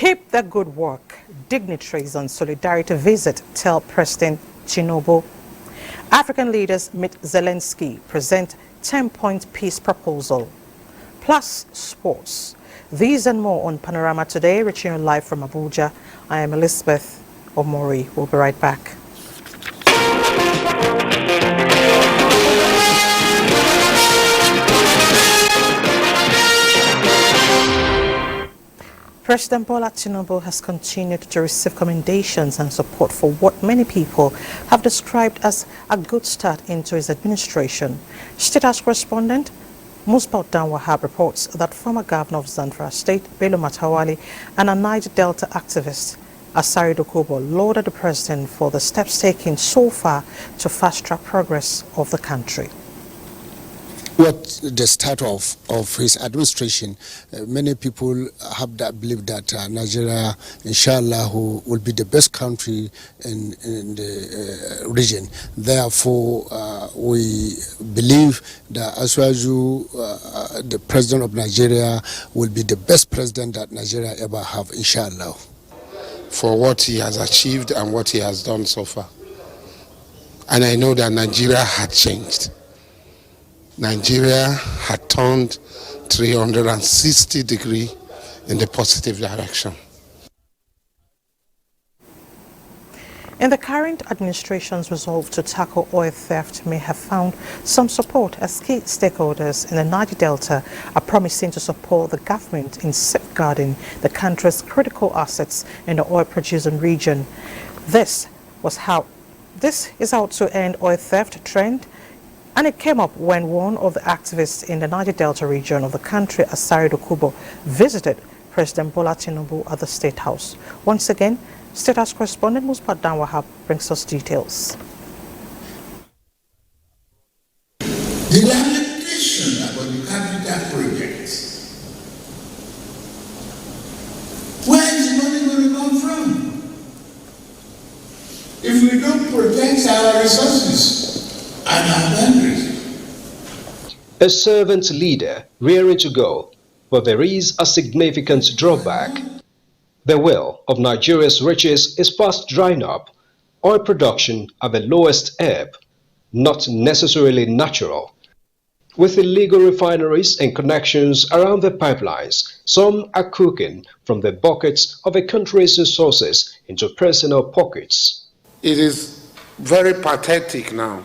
Keep the good work. Dignitaries on solidarity visit tell President Tinubu. African leaders meet Zelensky, present 10-point peace proposal. Plus sports. These and more on Panorama today, reaching you live from Abuja. I am Elizabeth Omori. We'll be right back. President Bola Tinubu has continued to receive commendations and support for what many people have described as a good start into his administration. State House correspondent Musbaut Wahab reports that former governor of Zamfara State, Bello Matawali, and a Niger Delta activist, Asari Dokubo, lauded the president for the steps taken so far to fast-track progress of the country. What the start of his administration, many people have that belief that Nigeria, inshallah, will be the best country in the region. Therefore, we believe that Asuaju, the president of Nigeria, will be the best president that Nigeria ever have, inshallah. For what he has achieved and what he has done so far. And I know that Nigeria had changed. Nigeria had turned 360 degrees in the positive direction. In the current administration's resolve to tackle oil theft may have found some support as key stakeholders in the Niger Delta are promising to support the government in safeguarding the country's critical assets in the oil-producing region. This is how to end oil theft trend. And it came up when one of the activists in the Niger Delta region of the country, Asari Dokubo, visited President Bola Tinubu at the State House. Once again, State House correspondent Musbaut Wahab brings us details. The lamentation about the capital projects. Where is money going to come from? If we don't protect our resources, a servant leader rearing to go, but there is a significant drawback. The well of Nigeria's riches is fast drying up. Oil production at the lowest ebb, not necessarily natural. With illegal refineries and connections around the pipelines, some are cooking from the buckets of a country's resources into personal pockets. It is very pathetic now.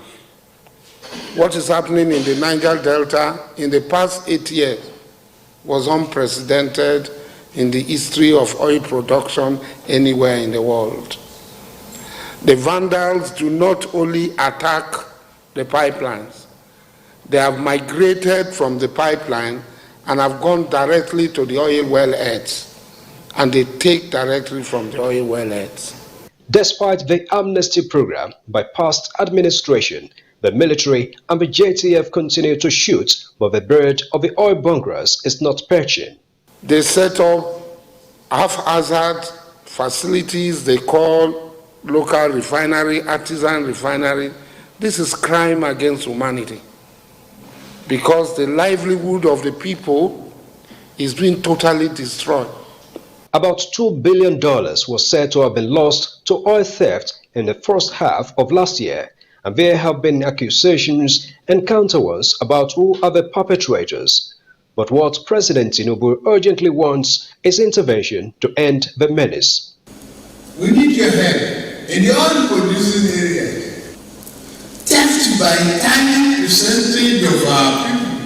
What is happening in the Niger Delta in the past 8 years was unprecedented in the history of oil production anywhere in the world. The vandals do not only attack the pipelines, they have migrated from the pipeline and have gone directly to the oil wellheads, and they take directly from the oil wellheads. Despite the amnesty program by past administration, the military and the JTF continue to shoot, but the bird of the oil bunkerers is not perching. They set up haphazard facilities they call local refinery, artisan refinery. This is crime against humanity because the livelihood of the people is being totally destroyed. About $2 billion was said to have been lost to oil theft in the first half of last year. And there have been accusations and counter-ones about who are the perpetrators. But what President Tinubu urgently wants is intervention to end the menace. We need your help in the oil-producing areas. Theft by a tiny percentage of our people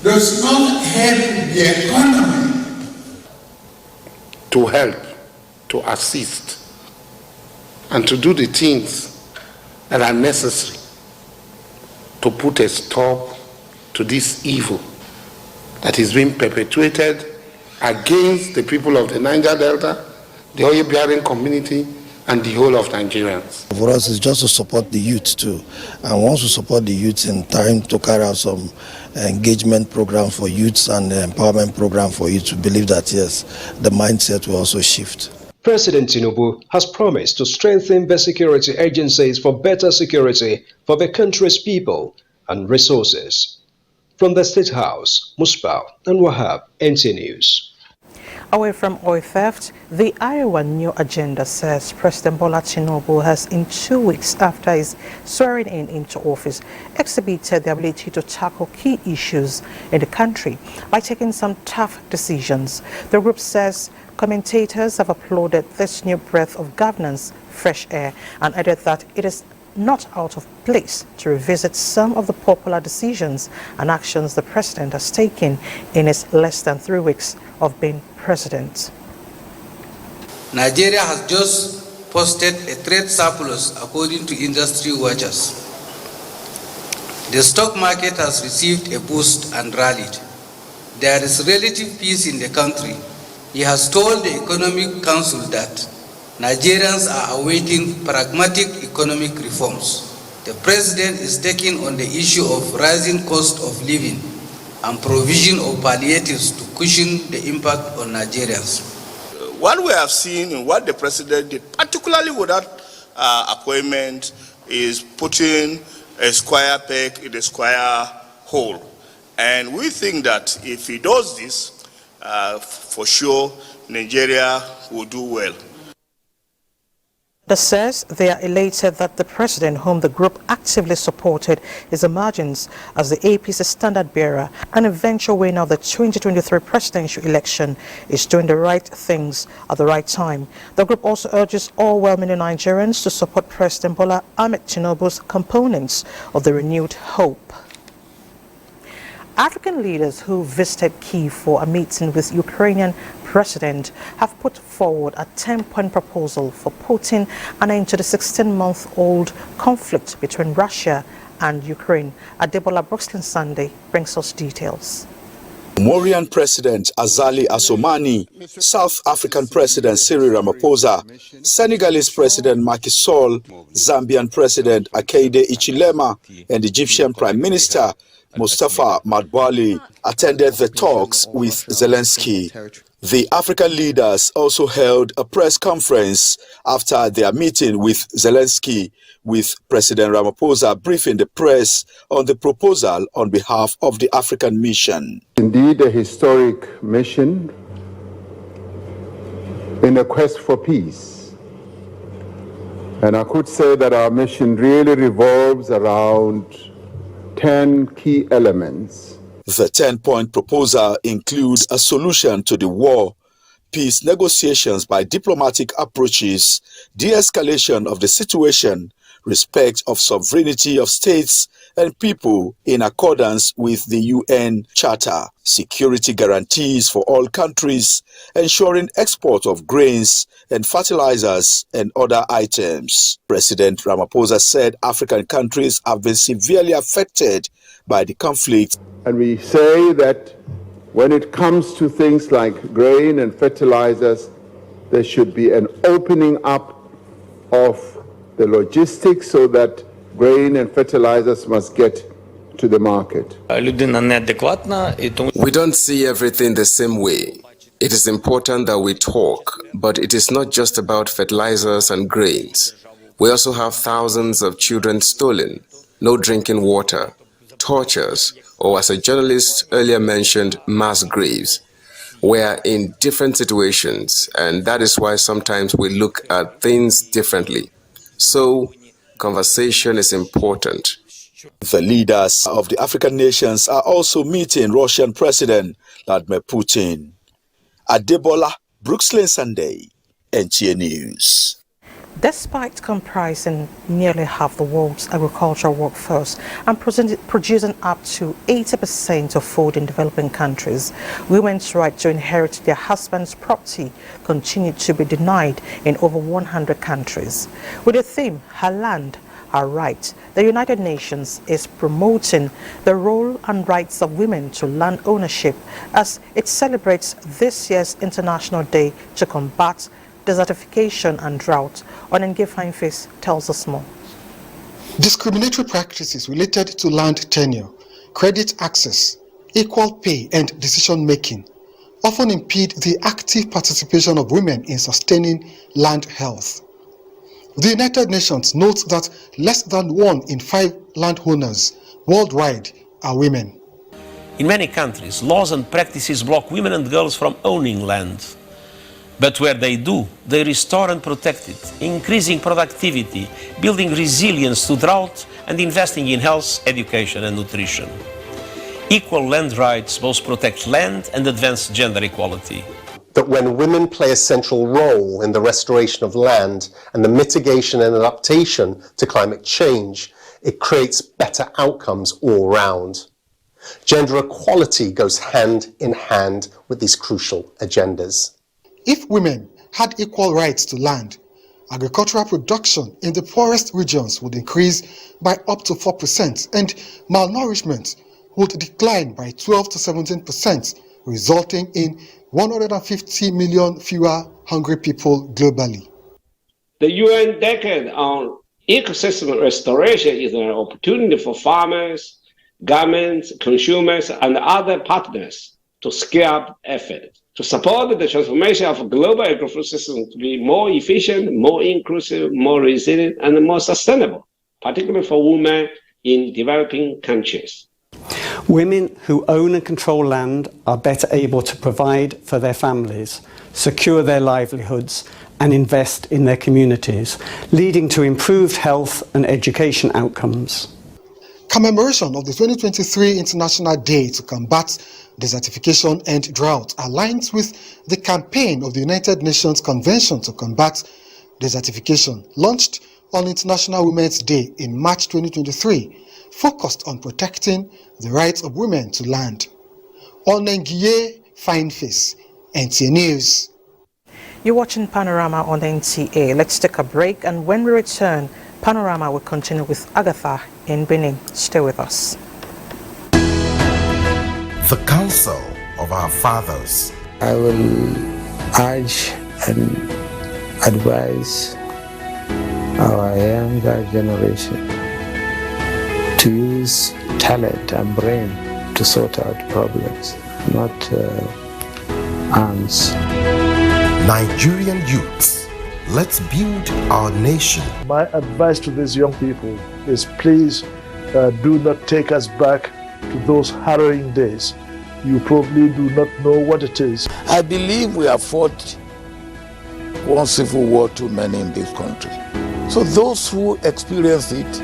does not help the economy. To help, to assist, and to do the things that are necessary to put a stop to this evil that is being perpetuated against the people of the Niger Delta, the oil-bearing community, and the whole of Nigerians. For us, it's just to support the youth too. And once we support the youth in time to carry out some engagement program for youths and empowerment program for youth, we believe that yes, the mindset will also shift. President Tinubu has promised to strengthen the security agencies for better security for the country's people and resources. From the State House, Musbaut Wahab, NTA News. Away from oil theft, the Iowa New Agenda says President Bola Tinubu has, in 2 weeks after his swearing in into office, exhibited the ability to tackle key issues in the country by taking some tough decisions. The group says commentators have applauded this new breath of governance, fresh air, and added that it is not out of place to revisit some of the popular decisions and actions the president has taken in his less than 3 weeks of being president. Nigeria has just posted a trade surplus according to industry watchers. The stock market has received a boost and rallied. There is relative peace in the country. He has told the Economic Council that Nigerians are awaiting pragmatic economic reforms. The president is taking on the issue of rising cost of living and provision of palliatives to cushion the impact on Nigerians. What we have seen in what the president did, particularly with that appointment, is putting a square peg in a square hole. And we think that if he does this, for sure, Nigeria will do well. The says they are elated that the president, whom the group actively supported, his emergence as the APC standard bearer and eventual winner of the 2023 presidential election, is doing the right things at the right time. The group also urges all well-meaning Nigerians to support President Bola Ahmed Tinubu's components of the renewed hope. African leaders who visited Kyiv for a meeting with Ukrainian president have put forward a 10-point proposal for putting an end to the 16-month-old conflict between Russia and Ukraine. Adebola Brooksland Sunday brings us details. Comorian President Azali Assoumani, South African President Cyril Ramaphosa, Senegalese President Macky Sall, Zambian President Hakainde Hichilema, and Egyptian Prime Minister Mustafa Madbouly attended the talks with Zelensky. The African leaders also held a press conference after their meeting with Zelensky, with President Ramaphosa briefing the press on the proposal on behalf of the African mission. Indeed, a historic mission in a quest for peace. And I could say that our mission really revolves around 10 key elements. The 10-point proposal includes a solution to the war, peace negotiations by diplomatic approaches, de-escalation of the situation, respect of sovereignty of states and people in accordance with the UN Charter, security guarantees for all countries, ensuring export of grains and fertilizers and other items. President Ramaphosa said African countries have been severely affected by the conflict. And we say that when it comes to things like grain and fertilizers, there should be an opening up of the logistics so that grain and fertilizers must get to the market. We don't see everything the same way. It is important that we talk, but it is not just about fertilizers and grains. We also have thousands of children stolen, no drinking water, tortures, or as a journalist earlier mentioned, mass graves. We are in different situations, and that is why sometimes we look at things differently. So, conversation is important. The leaders of the African nations are also meeting Russian President Vladimir Putin. Adebola Brooksland Sunday, NTA News. Despite comprising nearly half the world's agricultural workforce and producing up to 80% of food in developing countries, women's right to inherit their husband's property continue to be denied in over 100 countries. With the theme, Her Land, Her Right, the United Nations is promoting the role and rights of women to land ownership as it celebrates this year's International Day to combat desertification and drought. Onenge Fineface tells us more. Discriminatory practices related to land tenure, credit access, equal pay and decision-making often impede the active participation of women in sustaining land health. The United Nations notes that less than 1 in 5 landowners worldwide are women. In many countries, laws and practices block women and girls from owning land. But where they do, they restore and protect it, increasing productivity, building resilience to drought, and investing in health, education, and nutrition. Equal land rights both protect land and advance gender equality. That when women play a central role in the restoration of land and the mitigation and adaptation to climate change, it creates better outcomes all round. Gender equality goes hand in hand with these crucial agendas. If women had equal rights to land, agricultural production in the poorest regions would increase by up to 4% and malnourishment would decline by 12 to 17%, resulting in 150 million fewer hungry people globally. The UN Decade on Ecosystem Restoration is an opportunity for farmers, governments, consumers, and other partners to scale up effort to support the transformation of global ecosystem to be more efficient, more inclusive, more resilient, and more sustainable, particularly for women in developing countries. Women who own and control land are better able to provide for their families, secure their livelihoods, and invest in their communities, leading to improved health and education outcomes. Commemoration of the 2023 International Day to Combat Desertification and Drought aligns with the campaign of the United Nations Convention to Combat Desertification, launched on International Women's Day in March 2023, focused on protecting the rights of women to land. Onengiye Fineface, NTA News. You're watching Panorama on NTA. Let's take a break, and when we return, Panorama will continue with Agatha in Benin. Stay with us. The counsel of our fathers. I will urge and advise our younger generation to use talent and brain to sort out problems, not arms. Nigerian youths, let's build our nation. My advice to these young people is please do not take us back to those harrowing days. You probably do not know what it is. I believe we have fought one civil war too many in this country. So those who experience it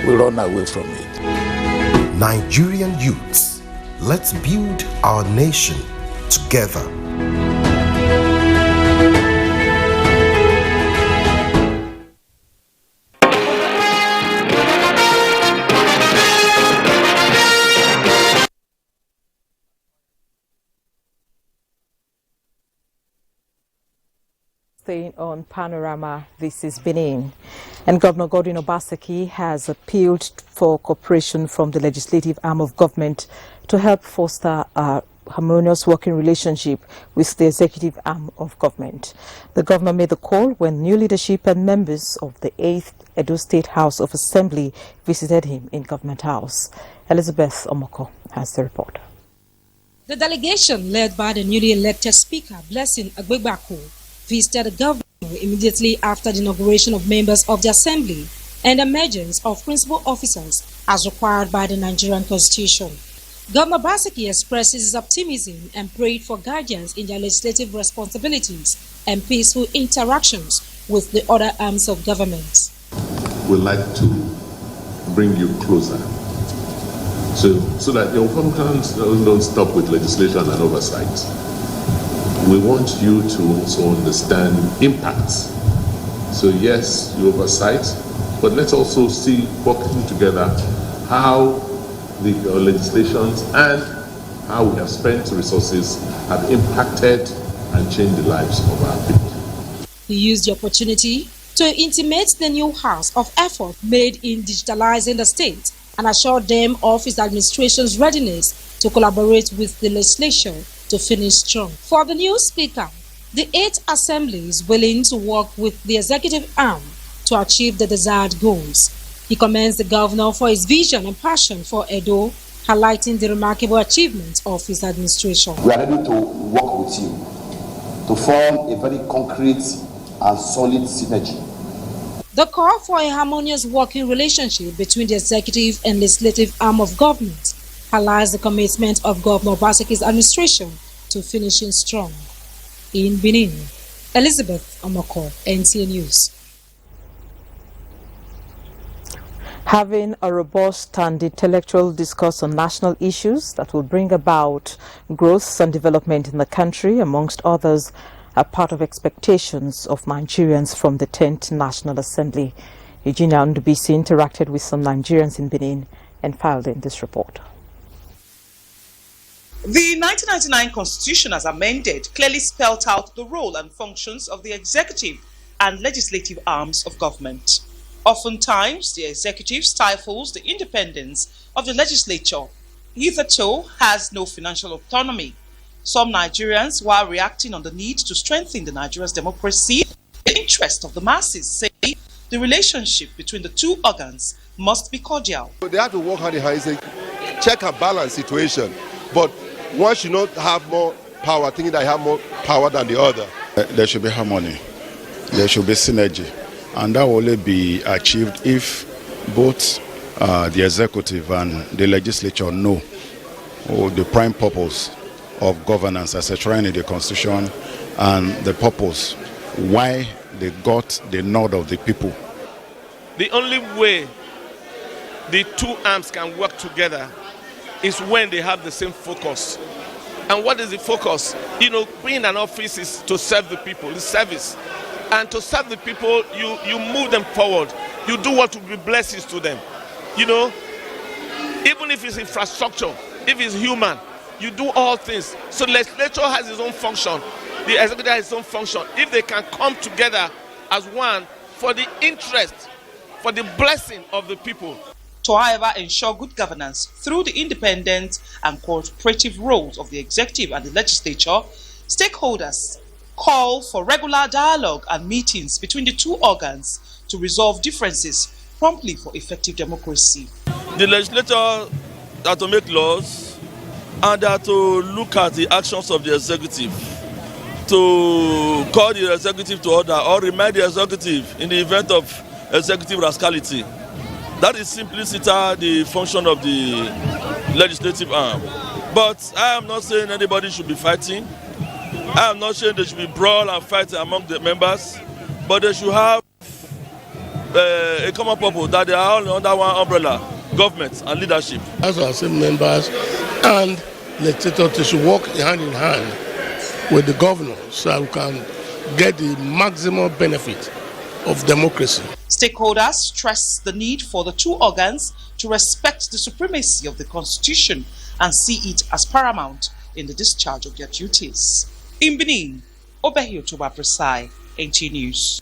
will run away from it. Nigerian youths, let's build our nation together. Staying on Panorama, this is Benin. And Governor Godwin Obaseki has appealed for cooperation from the legislative arm of government to help foster a harmonious working relationship with the executive arm of government. The governor made the call when new leadership and members of the 8th Edo State House of Assembly visited him in Government House. Elizabeth Omoko has the report. The delegation, led by the newly elected Speaker, Blessing Agbegbako, visited the governor immediately after the inauguration of members of the Assembly and emergence of principal officers as required by the Nigerian Constitution. Governor Obaseki expresses his optimism and prayed for guidance in their legislative responsibilities and peaceful interactions with the other arms of government. We'd like to bring you closer so that your functions don't stop with legislation and oversight. We want you to also understand impacts. So yes, you oversight, but let's also see, working together, how the legislations and how we have spent resources have impacted and changed the lives of our people. He used the opportunity to intimate the new house of effort made in digitalizing the state and assured them of his administration's readiness to collaborate with the legislature to finish strong. For the new speaker, the 8th Assembly is willing to work with the executive arm to achieve the desired goals. He commends the governor for his vision and passion for Edo, highlighting the remarkable achievements of his administration. We are ready to work with you to form a very concrete and solid synergy. The call for a harmonious working relationship between the executive and legislative arm of government highlights the commitment of Governor Obaseki's administration to finishing strong. In Benin, Elizabeth Omoko, NTA News. Having a robust and intellectual discourse on national issues that will bring about growth and development in the country, amongst others, are part of expectations of Nigerians from the 10th National Assembly. Eugenia Ndubisi interacted with some Nigerians in Benin and filed in this report. The 1999 Constitution, as amended, clearly spelled out the role and functions of the executive and legislative arms of government. Oftentimes, the executive stifles the independence of the legislature. Hitherto has no financial autonomy. Some Nigerians, while reacting on the need to strengthen the Nigeria's democracy, the interest of the masses, say the relationship between the two organs must be cordial. They have to work hand in hand. It's a check and balance situation. But one should not have more power, thinking that I have more power than the other. There should be harmony. There should be synergy. And that will only be achieved if both the executive and the legislature know the prime purpose of governance as enshrined in the Constitution and the purpose why they got the nod of the people. The only way the two arms can work together is when they have the same focus. And what is the focus? You know, being an office is to serve the people, it's service. And to serve the people, you move them forward. You do what will be blessings to them. You know, even if it's infrastructure, if it's human, you do all things. So the legislature has its own function. The executive has its own function. If they can come together as one for the interest, for the blessing of the people. To, however, ensure good governance through the independent and cooperative roles of the executive and the legislature, stakeholders call for regular dialogue and meetings between the two organs to resolve differences promptly for effective democracy. The legislature are to make laws and are to look at the actions of the executive, to call the executive to order or remind the executive in the event of executive rascality. That is simply the function of the legislative arm. But I am not saying anybody should be fighting. I am not saying there should be brawl and fighting among the members, but they should have a common purpose, that they are all under one umbrella, government and leadership. As our same members and legislators should work hand in hand with the governor so that we can get the maximum benefit of democracy. Stakeholders stress the need for the two organs to respect the supremacy of the Constitution and see it as paramount in the discharge of their duties. In Benin, Obehi Otoba Presai, NTA News.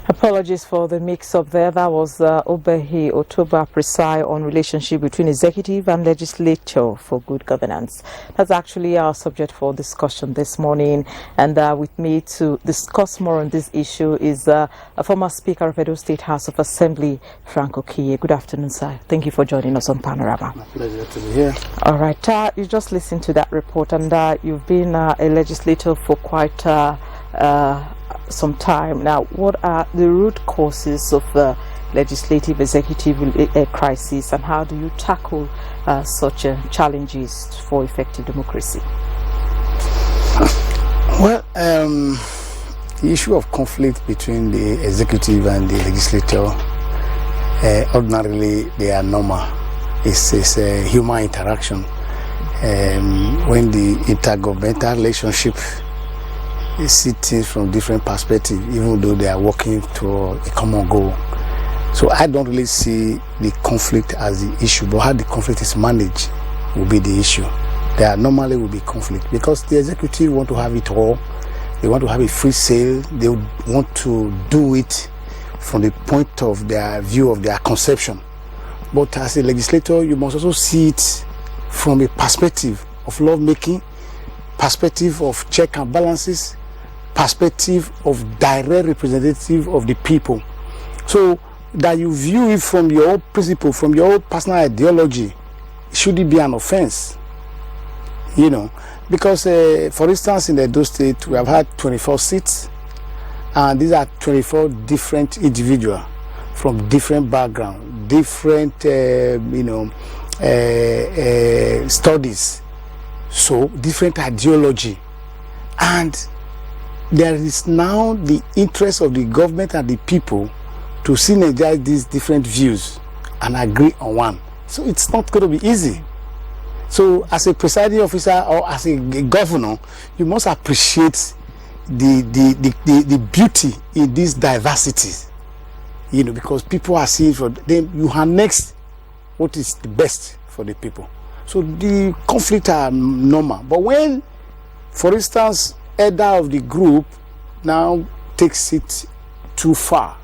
Apologies for the mix-up there. That was Obehi Otoba Presai on relationship between executive and legislature for good governance. That's actually our subject for discussion this morning. And with me to discuss more on this issue is a former Speaker of Edo State House of Assembly, Frank Okiye. Good afternoon, sir. Thank you for joining us on Panorama. My pleasure to be here. All right. You just listened to that report, and you've been a legislator for quite some time now. What are the root causes of the legislative executive crisis, and how do you tackle such challenges for effective democracy? Well, the issue of conflict between the executive and the legislature, ordinarily they are normal. It's a human interaction. When the intergovernmental relationship see things from different perspectives, even though they are working toward a common goal. So I don't really see the conflict as the issue, but how the conflict is managed will be the issue. There normally will be conflict because the executive want to have it all. They want to have a free sale. They want to do it from the point of their view of their conception. But as a legislator, you must also see it from a perspective of lawmaking, perspective of check and balances, perspective of direct representative of the people. So that you view it from your own principle, from your own personal ideology, should it be an offense? You know, because for instance in the Edo State we have had 24 seats, and these are 24 different individuals from different backgrounds, different studies, so different ideology, and there is now the interest of the government and the people to synergize these different views and agree on one. So it's not going to be easy. So as a presiding officer or as a governor, you must appreciate the beauty in this diversity, you know, because people are seeing for them, you harness what is the best for the people. So the conflicts are normal. But when, for instance, elder of the group now takes it too far,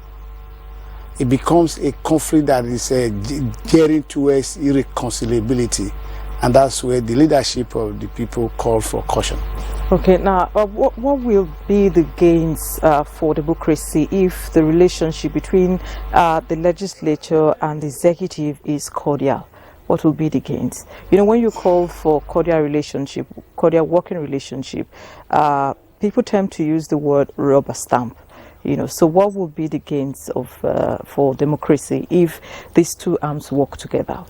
it becomes a conflict that is gearing towards irreconcilability. And that's where the leadership of the people call for caution. Okay, now what will be the gains for democracy if the relationship between the legislature and the executive is cordial? What will be the gains? You know, when you call for cordial working relationship, people tend to use the word rubber stamp. You know, so what will be the gains of for democracy if these two arms work together?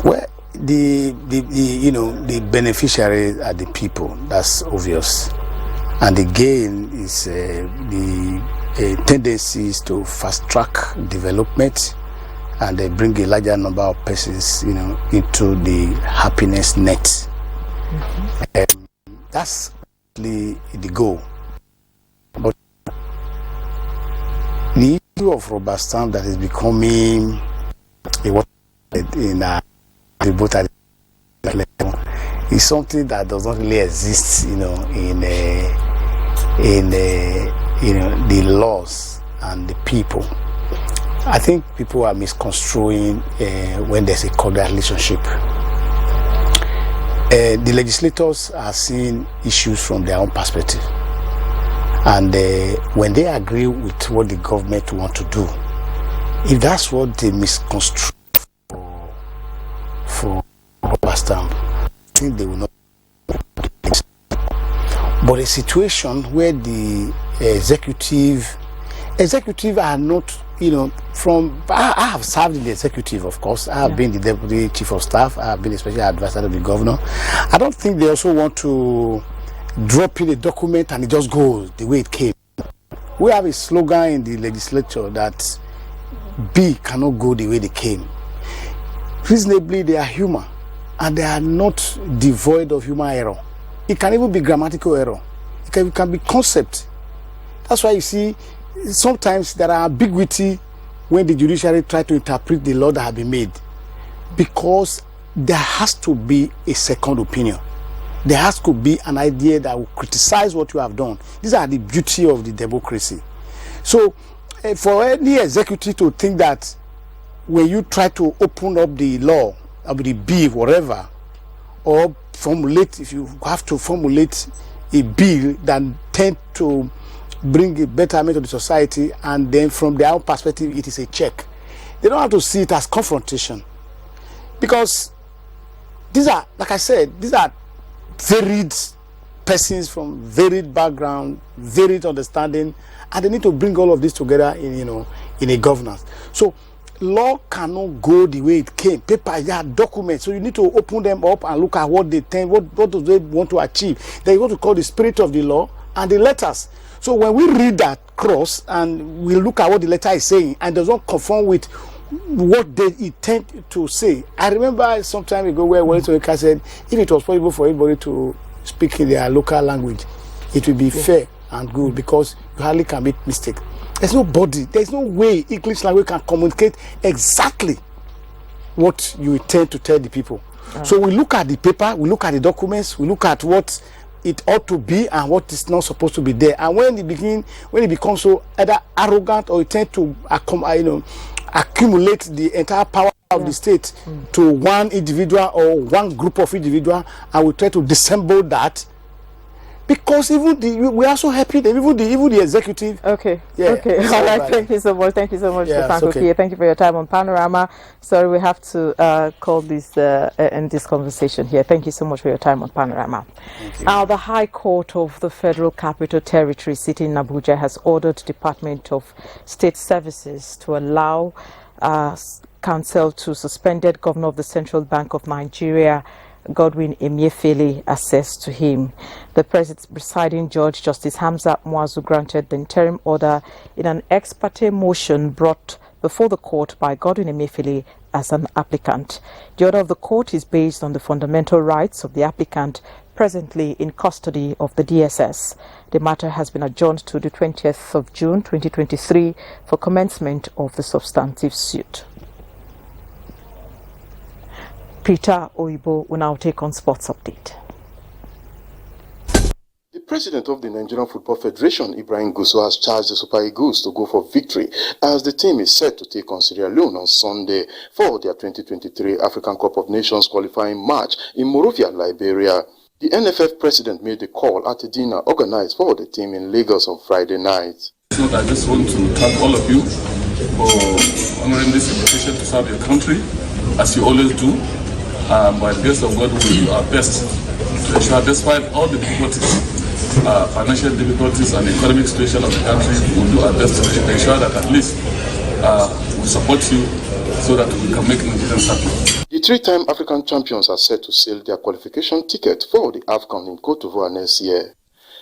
Well, the beneficiaries are the people. That's obvious, and the gain is the tendencies to fast track development, and they bring a larger number of persons, you know, into the happiness net. That's the goal. But the issue of rubber stamp that is becoming is something that does not really exist, you know, in the laws and the people. I think people are misconstruing when there's a cordial relationship. The legislators are seeing issues from their own perspective, and when they agree with what the government want to do, if that's what they misconstrue for rubber stamp, I think they will not. But a situation where the executive are not, you know, I have served in the executive, of course. I have been the deputy chief of staff. I have been a special advisor to the governor. I don't think they also want to drop in a document and it just goes the way it came. We have a slogan in the legislature that B cannot go the way they came. Reasonably, they are human and they are not devoid of human error. It can even be grammatical error. It can be concept. That's why you see sometimes there are ambiguity when the judiciary try to interpret the law that have been made, because there has to be a second opinion. There has to be an idea that will criticize what you have done. These are the beauty of the democracy. So for any executive to think that when you try to open up the law, or the bill, whatever, or formulate, if you have to formulate a bill that tend to bring a betterment to the society, and then from their own perspective it is a check, they don't have to see it as confrontation, because these are, like I said, these are varied persons from varied background, varied understanding, and they need to bring all of this together in, you know, in a governance. So law cannot go the way it came. Paper, they are documents, so you need to open them up and look at what they think, what do they want to achieve. They want to call the spirit of the law and the letters. So when we read that cross and we look at what the letter is saying and does not conform with what they intend to say. I remember some time ago where Wale Soyinka said if it was possible for everybody to speak in their local language, it would be fair and good, because you hardly can make mistake. There's no way English language can communicate exactly what you intend to tell the people. So we look at the paper, we look at the documents, we look at what it ought to be and what is not supposed to be there. And when it becomes so either arrogant or it tends to accumulate the entire power of the state to one individual or one group of individuals, and we try to dissemble that, because we are so happy that even the executive. Okay. All right. Thank you so much. Thank you so much, Frank. Okay. Thank you for your time on Panorama. Sorry, we have to call this end this conversation here. Thank you so much for your time on Panorama. Now, the High Court of the Federal Capital Territory sitting in Abuja has ordered Department of State Services to allow counsel to suspended Governor of the Central Bank of Nigeria, Godwin Emefiele assessed to him. The presiding judge, Justice Hamza Mwazu, granted the interim order in an ex parte motion brought before the court by Godwin Emefiele as an applicant. The order of the court is based on the fundamental rights of the applicant presently in custody of the DSS. The matter has been adjourned to the 20th of June 2023 for commencement of the substantive suit. Peter Oibo will now take on Sports Update. The president of the Nigerian Football Federation, Ibrahim Gusso, has charged the Super Eagles to go for victory as the team is set to take on Sierra Leone on Sunday for their 2023 African Cup of Nations qualifying match in Monrovia, Liberia. The NFF president made the call at a dinner organized for the team in Lagos on Friday night. I just want to thank all of you for honoring this invitation to serve your country, as you always do. By the grace of God, we will do our best to ensure, despite all the difficulties, financial difficulties and economic situation of the country, we will do our best to ensure that at least we support you so that we can make Nigerians happy. The three-time African champions are set to sell their qualification ticket for the AFCON in Cote d'Ivoire next year.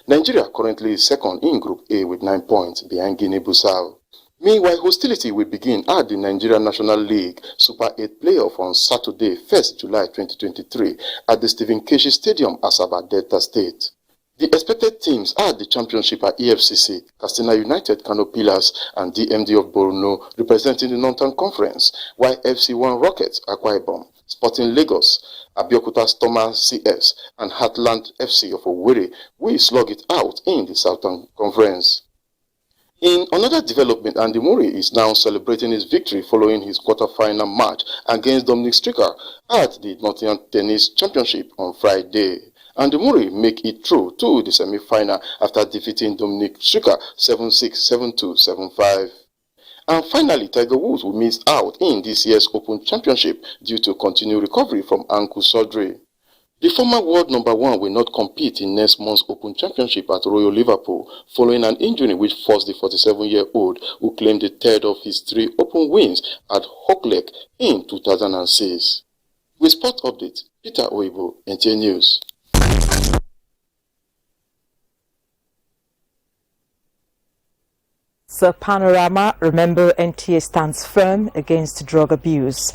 Nigeria currently is second in Group A with 9 points behind Guinea-Bissau. Meanwhile, hostility will begin at the Nigerian National League Super 8 playoff on Saturday, 1st July 2023 at the Stephen Keshi Stadium, Asaba, Delta State. The expected teams at the championship are EFCC, Katsina United, Kano Pillars, and DMD of Borno representing the Northern Conference, while FC1 Rockets, Akwa Ibom, Sporting Lagos, Abeokuta Stormers CS, and Heartland FC of Owerri will slug it out in the Southern Conference. In another development, Andy Murray is now celebrating his victory following his quarter-final match against Dominic Stricker at the Nottingham Tennis Championship on Friday. Andy Murray make it through to the semi-final after defeating Dominic Stricker 7-6, 7-2, 7-5. And finally, Tiger Woods will miss out in this year's Open Championship due to continued recovery from ankle surgery. The former world number one will not compete in next month's Open Championship at Royal Liverpool following an injury which forced the 47-year-old, who claimed the third of his 3 Open wins at Hockleck in 2006. With Sport Update, Peter Oibo, NTA News. So Panorama, remember NTA stands firm against drug abuse.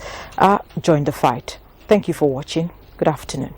Join the fight. Thank you for watching. Good afternoon.